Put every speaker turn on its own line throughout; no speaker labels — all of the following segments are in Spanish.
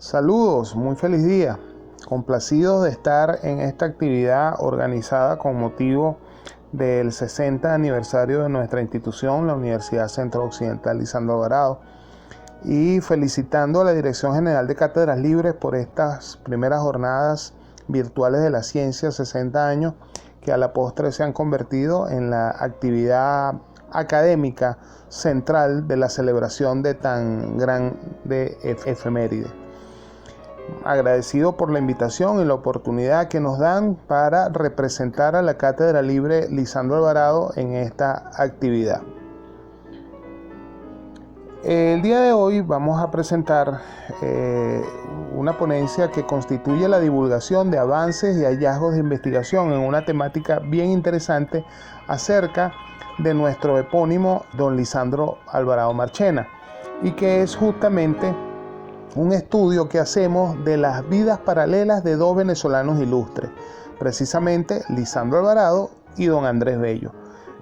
Saludos, muy feliz día. Complacidos de estar en esta actividad organizada con motivo del 60 aniversario de nuestra institución, la Universidad Centro Occidental Lisandro Alvarado, y felicitando a la Dirección General de Cátedras Libres por estas primeras jornadas virtuales de la ciencia, 60 años, que a la postre se han convertido en la actividad académica central de la celebración de tan grande efeméride. Agradecido por la invitación y la oportunidad que nos dan para representar a la Cátedra Libre Lisandro Alvarado en esta actividad. El día de hoy vamos a presentar una ponencia que constituye la divulgación de avances y hallazgos de investigación en una temática bien interesante acerca de nuestro epónimo don Lisandro Alvarado Marchena, y que es justamente un estudio que hacemos de las vidas paralelas de dos venezolanos ilustres, precisamente Lisandro Alvarado y don Andrés Bello,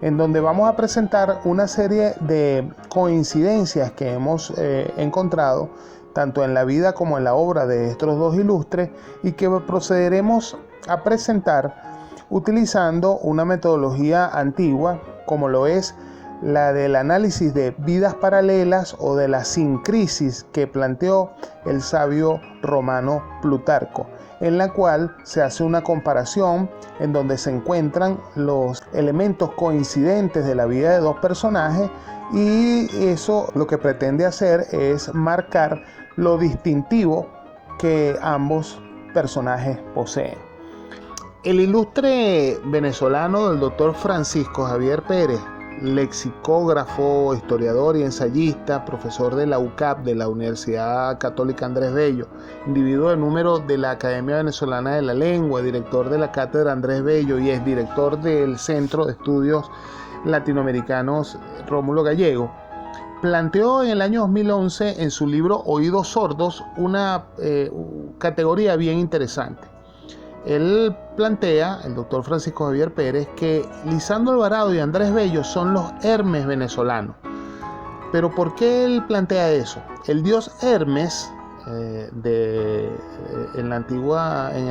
en donde vamos a presentar una serie de coincidencias que hemos encontrado tanto en la vida como en la obra de estos dos ilustres, y que procederemos a presentar utilizando una metodología antigua como lo es la del análisis de vidas paralelas o de la sincresis que planteó el sabio romano Plutarco, en la cual se hace una comparación en donde se encuentran los elementos coincidentes de la vida de dos personajes, y eso lo que pretende hacer es marcar lo distintivo que ambos personajes poseen. El ilustre venezolano del doctor Francisco Javier Pérez, lexicógrafo, historiador y ensayista, profesor de la UCAP, de la Universidad Católica Andrés Bello, individuo de número de la Academia Venezolana de la Lengua, director de la Cátedra Andrés Bello y exdirector del Centro de Estudios Latinoamericanos Rómulo Gallego, planteó en el año 2011 en su libro Oídos Sordos una categoría bien interesante. Él plantea, el doctor Francisco Javier Pérez, que Lisandro Alvarado y Andrés Bello son los Hermes venezolanos. Pero ¿por qué él plantea eso? El dios Hermes, en el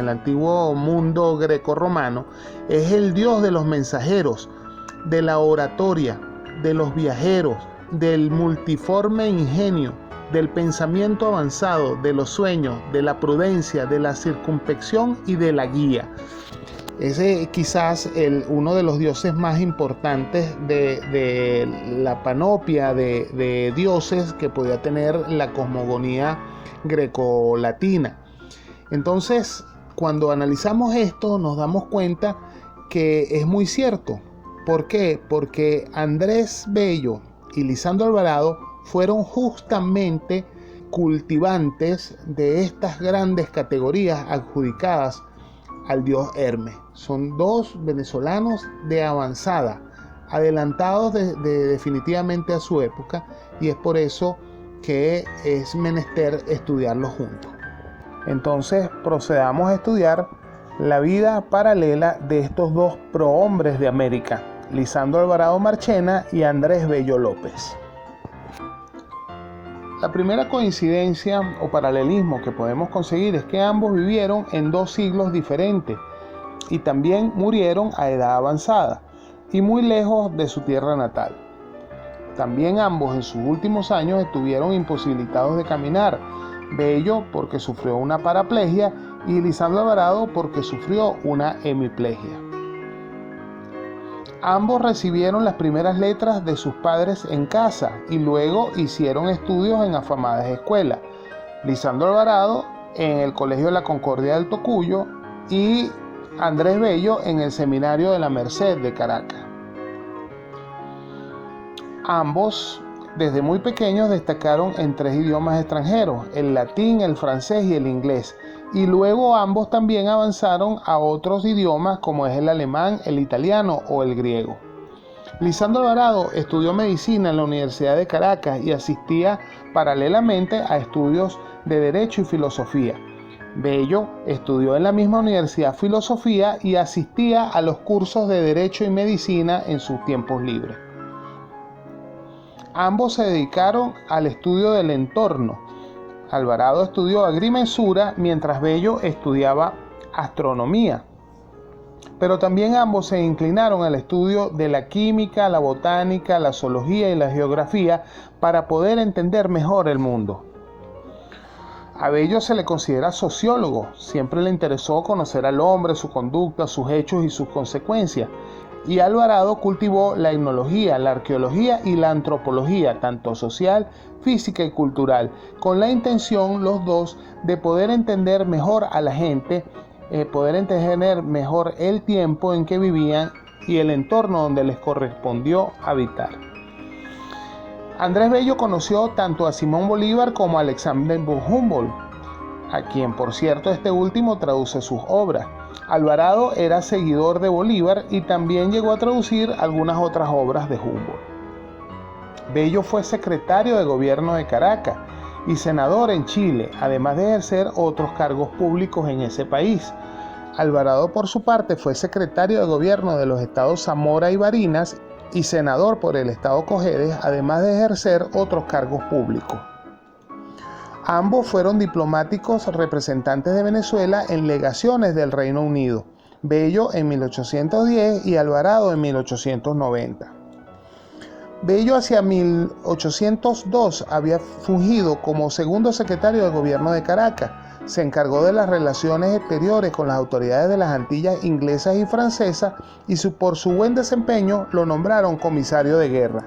antiguo mundo grecorromano, es el dios de los mensajeros, de la oratoria, de los viajeros, del multiforme ingenio, del pensamiento avanzado, de los sueños, de la prudencia, de la circunspección y de la guía. Ese quizás uno de los dioses más importantes de la panoplia de dioses que podía tener la cosmogonía grecolatina. Entonces, cuando analizamos esto, nos damos cuenta que es muy cierto. ¿Por qué? Porque Andrés Bello y Lisandro Alvarado fueron justamente cultivantes de estas grandes categorías adjudicadas al dios Hermes. Son dos venezolanos de avanzada, adelantados definitivamente a su época, y es por eso que es menester estudiarlos juntos. Entonces procedamos a estudiar la vida paralela de estos dos prohombres de América, Lisandro Alvarado Marchena y Andrés Bello López. La primera coincidencia o paralelismo que podemos conseguir es que ambos vivieron en dos siglos diferentes y también murieron a edad avanzada y muy lejos de su tierra natal. También ambos en sus últimos años estuvieron imposibilitados de caminar, Bello porque sufrió una paraplegia y Lisandro Alvarado porque sufrió una hemiplegia. Ambos recibieron las primeras letras de sus padres en casa y luego hicieron estudios en afamadas escuelas. Lisandro Alvarado en el Colegio de la Concordia del Tocuyo y Andrés Bello en el Seminario de la Merced de Caracas. Ambos desde muy pequeños destacaron en tres idiomas extranjeros, el latín, el francés y el inglés, y luego ambos también avanzaron a otros idiomas como es el alemán, el italiano o el griego. Lisandro Alvarado estudió medicina en la Universidad de Caracas y asistía paralelamente a estudios de Derecho y Filosofía. Bello estudió en la misma universidad filosofía y asistía a los cursos de Derecho y Medicina en sus tiempos libres. Ambos se dedicaron al estudio del entorno, Alvarado estudió agrimensura mientras Bello estudiaba astronomía. Pero también ambos se inclinaron al estudio de la química, la botánica, la zoología y la geografía para poder entender mejor el mundo. A Bello se le considera sociólogo, siempre le interesó conocer al hombre, su conducta, sus hechos y sus consecuencias. Y Alvarado cultivó la etnología, la arqueología y la antropología, tanto social, física y cultural, con la intención, los dos, de poder entender mejor a la gente, poder entender mejor el tiempo en que vivían y el entorno donde les correspondió habitar. Andrés Bello conoció tanto a Simón Bolívar como a Alexander von Humboldt, a quien por cierto este último traduce sus obras. Alvarado era seguidor de Bolívar y también llegó a traducir algunas otras obras de Humboldt. Bello fue secretario de gobierno de Caracas y senador en Chile, además de ejercer otros cargos públicos en ese país. Alvarado, por su parte, fue secretario de gobierno de los estados Zamora y Barinas y senador por el estado Cojedes, además de ejercer otros cargos públicos. Ambos fueron diplomáticos representantes de Venezuela en legaciones del Reino Unido, Bello en 1810 y Alvarado en 1890. Bello hacia 1802 había fungido como segundo secretario del gobierno de Caracas. Se encargó de las relaciones exteriores con las autoridades de las Antillas inglesas y francesas y por su buen desempeño lo nombraron comisario de guerra.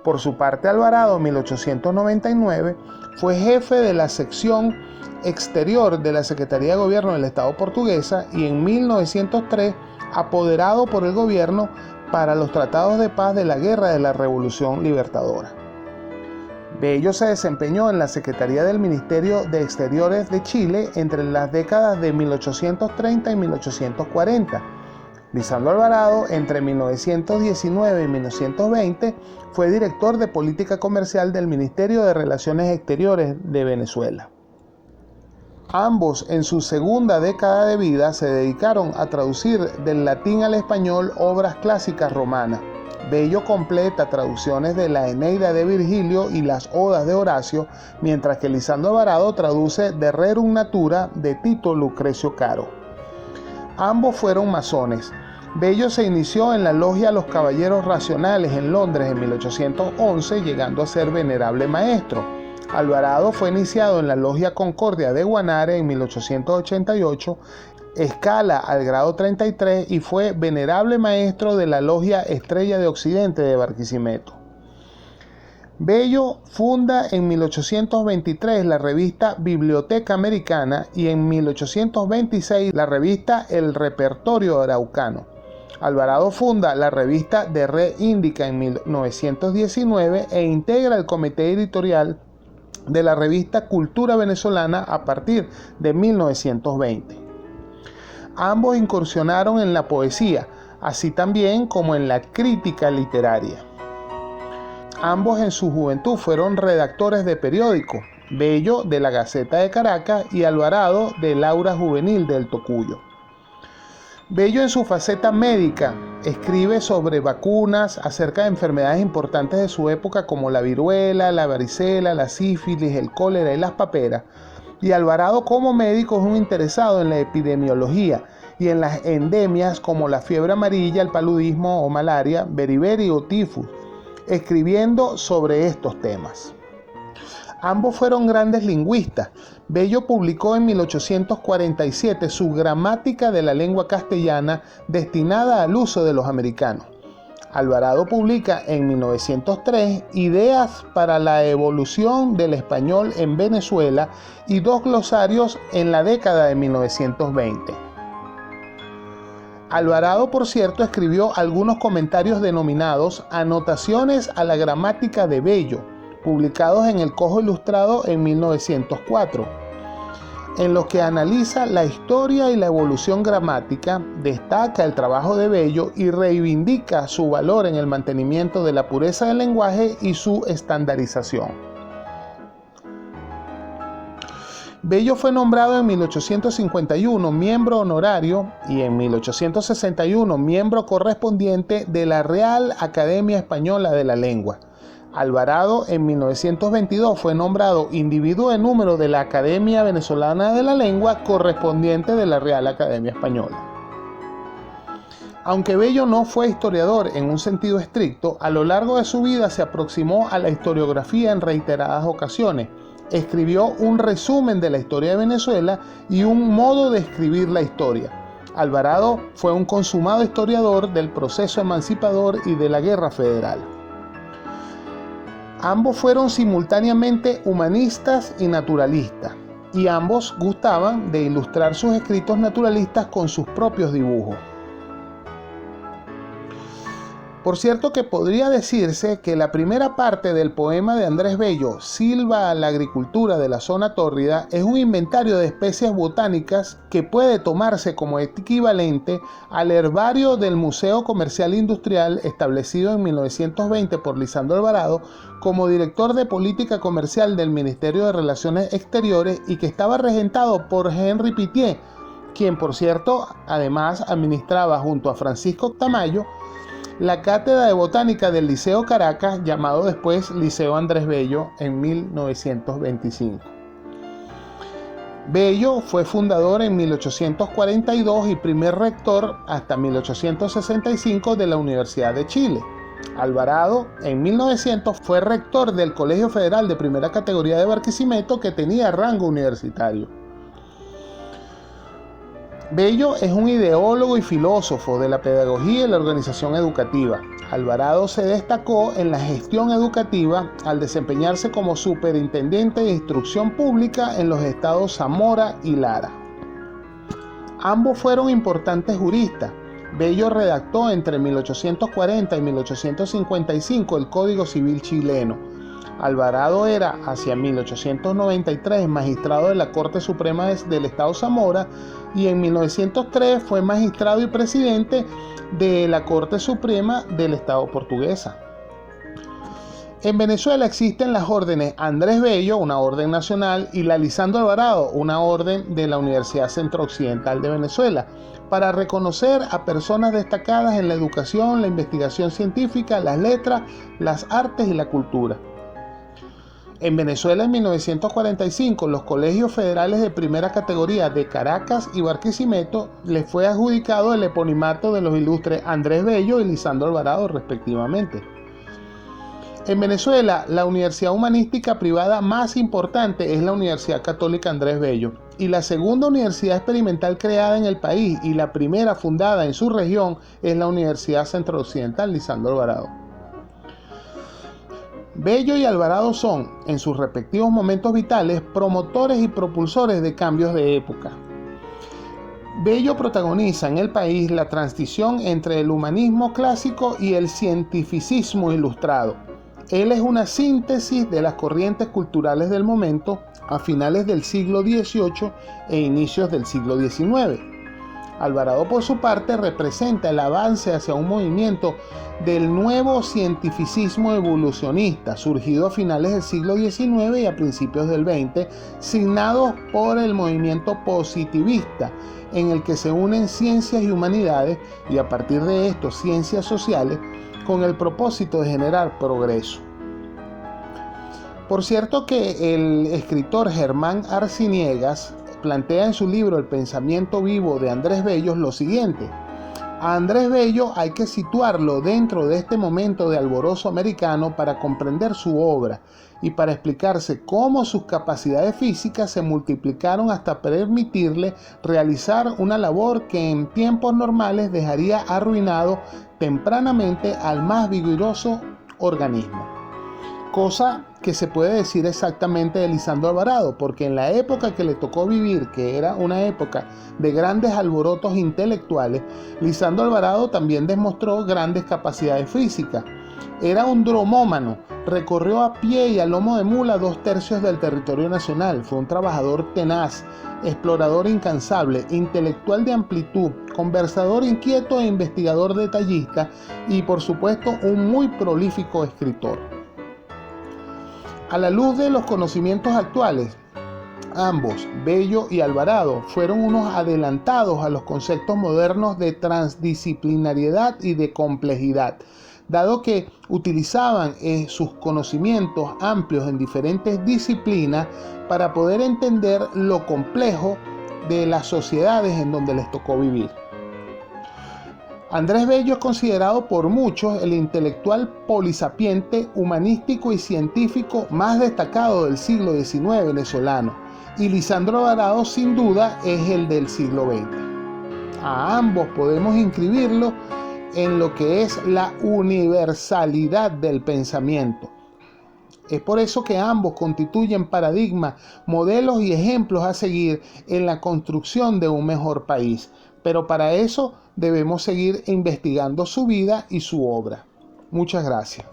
Por su parte, Alvarado en 1899 fue jefe de la sección exterior de la Secretaría de Gobierno del Estado Portuguesa y en 1903 apoderado por el gobierno para los tratados de paz de la Guerra de la Revolución Libertadora. Bello se desempeñó en la Secretaría del Ministerio de Exteriores de Chile entre las décadas de 1830 y 1840. Lisandro Alvarado, entre 1919 y 1920, fue director de Política Comercial del Ministerio de Relaciones Exteriores de Venezuela. Ambos, en su segunda década de vida, se dedicaron a traducir del latín al español obras clásicas romanas. Bello completa traducciones de la Eneida de Virgilio y las Odas de Horacio, mientras que Lisandro Alvarado traduce De Rerum Natura de Tito Lucrecio Caro. Ambos fueron masones. Bello se inició en la logia Los Caballeros Racionales en Londres en 1811, llegando a ser venerable maestro. Alvarado fue iniciado en la logia Concordia de Guanare en 1888, escala al grado 33 y fue venerable maestro de la logia Estrella de Occidente de Barquisimeto. Bello funda en 1823 la revista Biblioteca Americana y en 1826 la revista El Repertorio Araucano. Alvarado funda la revista De Re Indica en 1919 e integra el comité editorial de la revista Cultura Venezolana a partir de 1920. Ambos incursionaron en la poesía, así también como en la crítica literaria. Ambos en su juventud fueron redactores de periódicos, Bello de la Gaceta de Caracas y Alvarado de Laura Juvenil del Tocuyo. Bello en su faceta médica escribe sobre vacunas, acerca de enfermedades importantes de su época como la viruela, la varicela, la sífilis, el cólera y las paperas. Y Alvarado como médico es un interesado en la epidemiología y en las endemias como la fiebre amarilla, el paludismo o malaria, beriberi o tifus, escribiendo sobre estos temas. Ambos fueron grandes lingüistas. Bello publicó en 1847 su Gramática de la Lengua Castellana destinada al uso de los americanos. Alvarado publica en 1903 Ideas para la evolución del español en Venezuela y 2 glosarios en la década de 1920. Alvarado, por cierto, escribió algunos comentarios denominados Anotaciones a la Gramática de Bello, publicados en El Cojo Ilustrado en 1904, en los que analiza la historia y la evolución gramática, destaca el trabajo de Bello y reivindica su valor en el mantenimiento de la pureza del lenguaje y su estandarización. Bello fue nombrado en 1851 miembro honorario y en 1861 miembro correspondiente de la Real Academia Española de la Lengua. Alvarado en 1922 fue nombrado individuo de número de la Academia Venezolana de la Lengua, correspondiente de la Real Academia Española. Aunque Bello no fue historiador en un sentido estricto, a lo largo de su vida se aproximó a la historiografía en reiteradas ocasiones. Escribió un resumen de la historia de Venezuela y un modo de escribir la historia. Alvarado fue un consumado historiador del proceso emancipador y de la Guerra Federal. Ambos fueron simultáneamente humanistas y naturalistas, y ambos gustaban de ilustrar sus escritos naturalistas con sus propios dibujos. Por cierto que podría decirse que la primera parte del poema de Andrés Bello, Silva a la agricultura de la zona tórrida, es un inventario de especies botánicas que puede tomarse como equivalente al herbario del Museo Comercial Industrial establecido en 1920 por Lisandro Alvarado como director de política comercial del Ministerio de Relaciones Exteriores y que estaba regentado por Henry Pittier, quien por cierto además administraba junto a Francisco Tamayo la cátedra de botánica del Liceo Caracas, llamado después Liceo Andrés Bello, en 1925. Bello fue fundador en 1842 y primer rector hasta 1865 de la Universidad de Chile. Alvarado, en 1900, fue rector del Colegio Federal de primera categoría de Barquisimeto, que tenía rango universitario. Bello es un ideólogo y filósofo de la pedagogía y la organización educativa. Alvarado se destacó en la gestión educativa al desempeñarse como superintendente de instrucción pública en los estados Zamora y Lara. Ambos fueron importantes juristas. Bello redactó entre 1840 y 1855 el Código Civil chileno. Alvarado era, hacia 1893, magistrado de la Corte Suprema del Estado Zamora y en 1903 fue magistrado y presidente de la Corte Suprema del Estado Portuguesa. En Venezuela existen las órdenes Andrés Bello, una orden nacional, y la Lisandro Alvarado, una orden de la Universidad Centro-Occidental de Venezuela, para reconocer a personas destacadas en la educación, la investigación científica, las letras, las artes y la cultura. En Venezuela, en 1945, los colegios federales de primera categoría de Caracas y Barquisimeto les fue adjudicado el eponimato de los ilustres Andrés Bello y Lisandro Alvarado, respectivamente. En Venezuela, la universidad humanística privada más importante es la Universidad Católica Andrés Bello, y la segunda universidad experimental creada en el país y la primera fundada en su región es la Universidad Centro-Occidental Lisandro Alvarado. Bello y Alvarado son, en sus respectivos momentos vitales, promotores y propulsores de cambios de época. Bello protagoniza en el país la transición entre el humanismo clásico y el cientificismo ilustrado. Él es una síntesis de las corrientes culturales del momento a finales del siglo XVIII e inicios del siglo XIX. Alvarado, por su parte, representa el avance hacia un movimiento del nuevo cientificismo evolucionista, surgido a finales del siglo XIX y a principios del XX, signados por el movimiento positivista, en el que se unen ciencias y humanidades, y a partir de esto ciencias sociales, con el propósito de generar progreso. Por cierto que el escritor Germán Arciniegas plantea en su libro El pensamiento vivo de Andrés Bello lo siguiente: a Andrés Bello hay que situarlo dentro de este momento de alborozo americano para comprender su obra y para explicarse cómo sus capacidades físicas se multiplicaron hasta permitirle realizar una labor que en tiempos normales dejaría arruinado tempranamente al más vigoroso organismo. Cosa que se puede decir exactamente de Lisandro Alvarado, porque en la época que le tocó vivir, que era una época de grandes alborotos intelectuales, Lisandro Alvarado también demostró grandes capacidades físicas. Era un dromómano, recorrió a pie y a lomo de mula 2/3 del territorio nacional, fue un trabajador tenaz, explorador incansable, intelectual de amplitud, conversador inquieto e investigador detallista y por supuesto un muy prolífico escritor. A la luz de los conocimientos actuales, ambos, Bello y Alvarado, fueron unos adelantados a los conceptos modernos de transdisciplinariedad y de complejidad, dado que utilizaban sus conocimientos amplios en diferentes disciplinas para poder entender lo complejo de las sociedades en donde les tocó vivir. Andrés Bello es considerado por muchos el intelectual polisapiente, humanístico y científico más destacado del siglo XIX venezolano, y Lisandro Alvarado sin duda es el del siglo XX. A ambos podemos inscribirlo en lo que es la universalidad del pensamiento. Es por eso que ambos constituyen paradigmas, modelos y ejemplos a seguir en la construcción de un mejor país. Pero para eso debemos seguir investigando su vida y su obra. Muchas gracias.